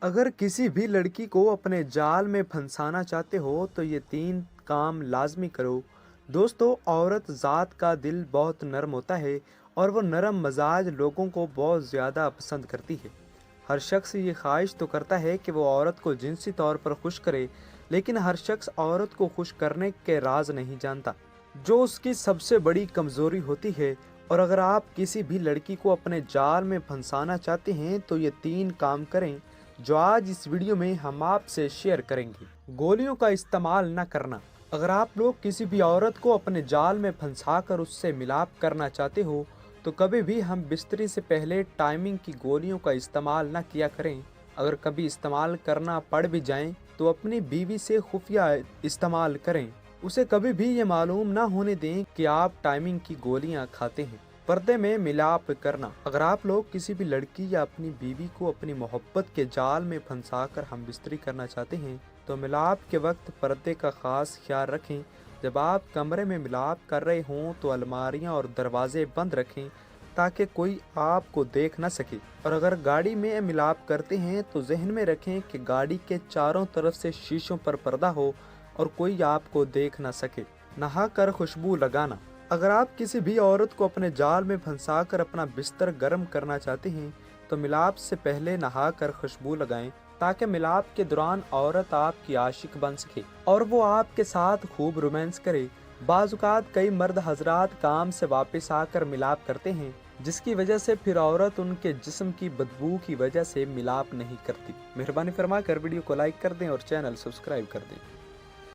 अगर किसी भी लड़की को अपने जाल में फंसाना चाहते हो तो ये 3 काम लाज़मी करो। दोस्तों, औरत ज़ात का दिल बहुत नरम होता है और वो नरम मज़ाज लोगों को बहुत ज़्यादा पसंद करती है। हर शख्स ये ख्वाहिश तो करता है कि वो औरत को जिनसी तौर पर खुश करे, लेकिन हर शख्स औरत को खुश करने के राज नहीं जानता, जो उसकी सबसे बड़ी कमज़ोरी होती है। और अगर आप किसी भी लड़की को अपने जाल में फंसाना चाहते हैं तो ये 3 काम करें, जो आज इस वीडियो में हम आपसे शेयर करेंगे। गोलियों का इस्तेमाल न करना। अगर आप लोग किसी भी औरत को अपने जाल में फंसाकर उससे मिलाप करना चाहते हो तो कभी भी हम बिस्तरी से पहले टाइमिंग की गोलियों का इस्तेमाल न किया करें। अगर कभी इस्तेमाल करना पड़ भी जाए तो अपनी बीवी से खुफिया इस्तेमाल करें। उसे कभी भी ये मालूम ना होने दें कि आप टाइमिंग की गोलियां खाते हैं। पर्दे में मिलाप करना। अगर आप लोग किसी भी लड़की या अपनी बीवी को अपनी मोहब्बत के जाल में फंसाकर हम बिस्तरी करना चाहते हैं तो मिलाप के वक्त पर्दे का खास ख्याल रखें। जब आप कमरे में मिलाप कर रहे हों तो अलमारियां और दरवाजे बंद रखें ताकि कोई आपको देख न सके। और अगर गाड़ी में मिलाप करते हैं तो जहन में रखें कि गाड़ी के चारों तरफ से शीशों पर पर्दा हो और कोई आपको देख न सके। नहाकर खुशबू लगाना। अगर आप किसी भी औरत को अपने जाल में फंसाकर अपना बिस्तर गर्म करना चाहते हैं तो मिलाप से पहले नहाकर खुशबू लगाएं ताकि मिलाप के दौरान औरत आपकी आशिक बन सके और वो आपके साथ खूब रोमांस करे। बाज़-औक़ात कई मर्द हजरात काम से वापस आकर मिलाप करते हैं, जिसकी वजह से फिर औरत उनके जिस्म की बदबू की वजह से मिलाप नहीं करती। मेहरबानी फरमा कर वीडियो को लाइक कर दें और चैनल सब्सक्राइब कर दें।